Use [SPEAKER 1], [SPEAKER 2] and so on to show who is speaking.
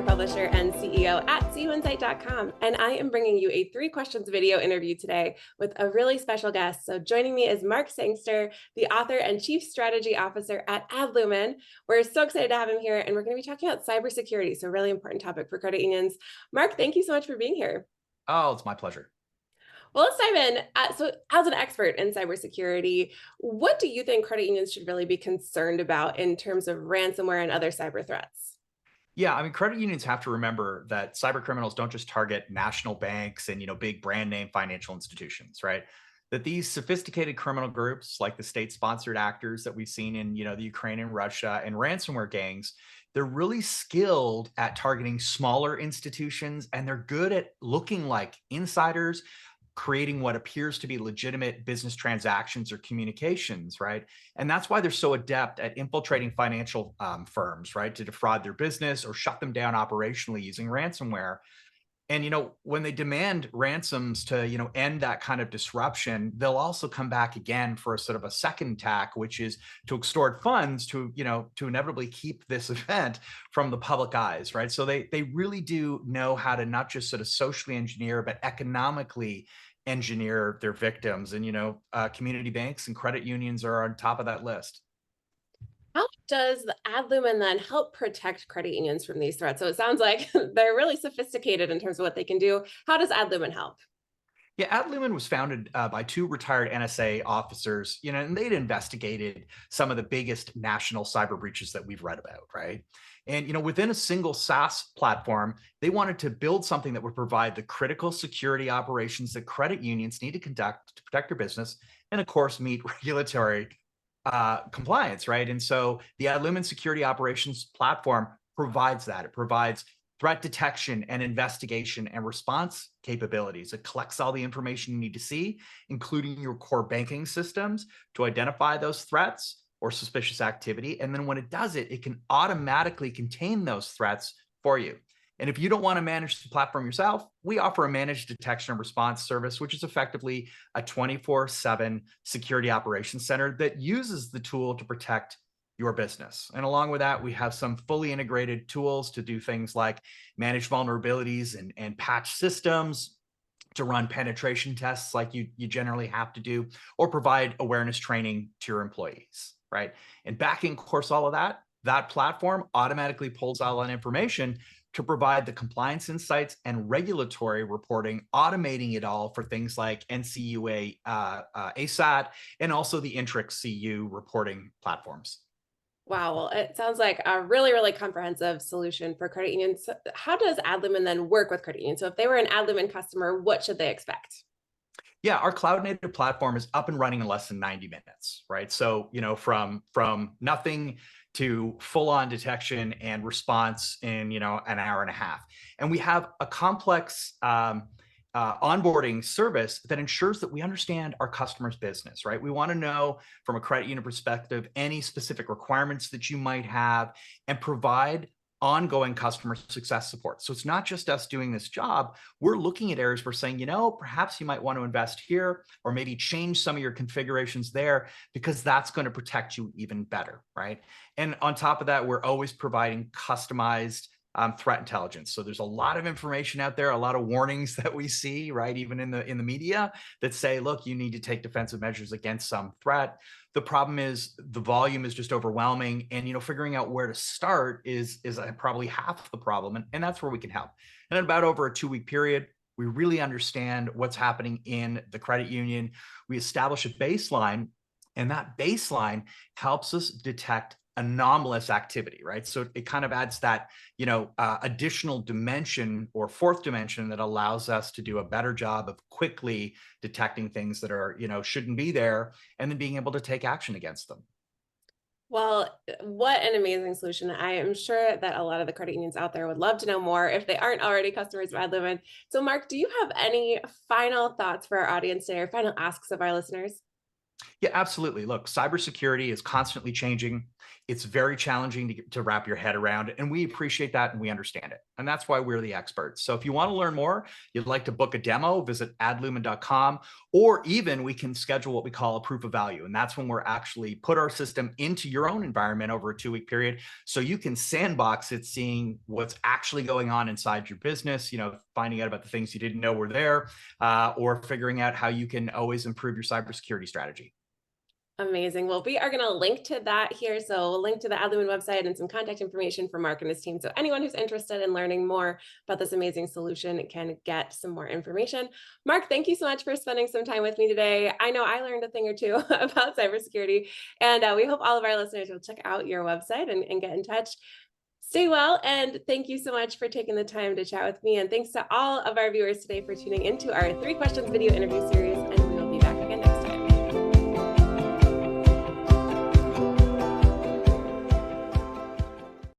[SPEAKER 1] publisher and CEO at CUInsight.com, and I am bringing you a 3 questions video interview today with a really special guest. So joining me is Mark Sangster, the author and Chief Strategy Officer at Adlumin. We're so excited to have him here, and we're going to be talking about cybersecurity, so a really important topic for credit unions. Mark, thank you so much for being here.
[SPEAKER 2] Oh, it's my pleasure.
[SPEAKER 1] Well, let's dive in. So as an expert in cybersecurity, what do you think credit unions should really be concerned about in terms of ransomware and other cyber threats?
[SPEAKER 2] Yeah, I mean, credit unions have to remember that cyber criminals don't just target national banks and, big brand name financial institutions, right? That these sophisticated criminal groups, like the state-sponsored actors that we've seen in, the Ukraine and Russia and ransomware gangs, they're really skilled at targeting smaller institutions, and they're good at looking like insiders, creating what appears to be legitimate business transactions or communications, right? And that's why they're so adept at infiltrating financial firms, right, to defraud their business or shut them down operationally using ransomware. And when they demand ransoms to end that kind of disruption, they'll also come back again for a sort of a second tack, which is to extort funds to to inevitably keep this event from the public eyes, right? So they really do know how to not just sort of socially engineer, but economically engineer their victims. And community banks and credit unions are on top of that list.
[SPEAKER 1] How does the Adlumin then help protect credit unions from these threats? So it sounds like they're really sophisticated in terms of what they can do. How does Adlumin help?
[SPEAKER 2] Yeah, Adlumin was founded by two retired NSA officers, and they'd investigated some of the biggest national cyber breaches that we've read about, right? And within a single SaaS platform, they wanted to build something that would provide the critical security operations that credit unions need to conduct to protect their business, and of course, meet regulatory compliance, right? And so the Adlumin Security Operations platform provides that. It provides threat detection and investigation and response capabilities. It collects all the information you need to see, including your core banking systems, to identify those threats or suspicious activity. And then when it does it, it can automatically contain those threats for you. And if you don't want to manage the platform yourself, we offer a managed detection and response service, which is effectively a 24/7 security operations center that uses the tool to protect your business. And along with that, we have some fully integrated tools to do things like manage vulnerabilities and patch systems, to run penetration tests like you generally have to do, or provide awareness training to your employees, right? And backing, of course, all of that platform automatically pulls all that information to provide the compliance insights and regulatory reporting, automating it all for things like NCUA, ASAT, and also the Intrix CU reporting platforms.
[SPEAKER 1] Wow, well, it sounds like a really, really comprehensive solution for credit unions. So how does Adlumin then work with credit unions? So if they were an Adlumin customer, what should they expect?
[SPEAKER 2] Yeah, our cloud native platform is up and running in less than 90 minutes, right? So, from nothing to full on detection and response in, an hour and a half. And we have a complex onboarding service that ensures that we understand our customer's business, right? We want to know from a credit union perspective any specific requirements that you might have, and provide ongoing customer success support. So it's not just us doing this job. We're looking at areas we're saying, perhaps you might want to invest here, or maybe change some of your configurations there, because that's going to protect you even better, right? And on top of that, we're always providing customized threat intelligence. So there's a lot of information out there, a lot of warnings that we see, right, even in the media, that say, look, you need to take defensive measures against some threat. The problem is the volume is just overwhelming, and figuring out where to start is probably half the problem, and that's where we can help. And in about over a 2-week period, we really understand what's happening in the credit union. We establish a baseline, and that baseline helps us detect anomalous activity, right? So it kind of adds that, additional dimension or fourth dimension that allows us to do a better job of quickly detecting things that are, shouldn't be there, and then being able to take action against them.
[SPEAKER 1] Well, what an amazing solution. I am sure that a lot of the credit unions out there would love to know more if they aren't already customers of Adlumin. So Mark, do you have any final thoughts for our audience today, or final asks of our listeners?
[SPEAKER 2] Yeah, absolutely. Look, cybersecurity is constantly changing. It's very challenging to wrap your head around, and we appreciate that and we understand it. And that's why we're the experts. So if you want to learn more, you'd like to book a demo, visit adlumin.com, or even we can schedule what we call a proof of value. And that's when we're actually put our system into your own environment over a 2 week period. So you can sandbox it, seeing what's actually going on inside your business, finding out about the things you didn't know were there, or figuring out how you can always improve your cybersecurity strategy.
[SPEAKER 1] Amazing. Well, we are going to link to that here. So we'll link to the Adlumin website and some contact information for Mark and his team. So anyone who's interested in learning more about this amazing solution can get some more information. Mark, thank you so much for spending some time with me today. I know I learned a thing or two about cybersecurity, and we hope all of our listeners will check out your website and get in touch. Stay well, and thank you so much for taking the time to chat with me. And thanks to all of our viewers today for tuning into our 3 questions video interview series. And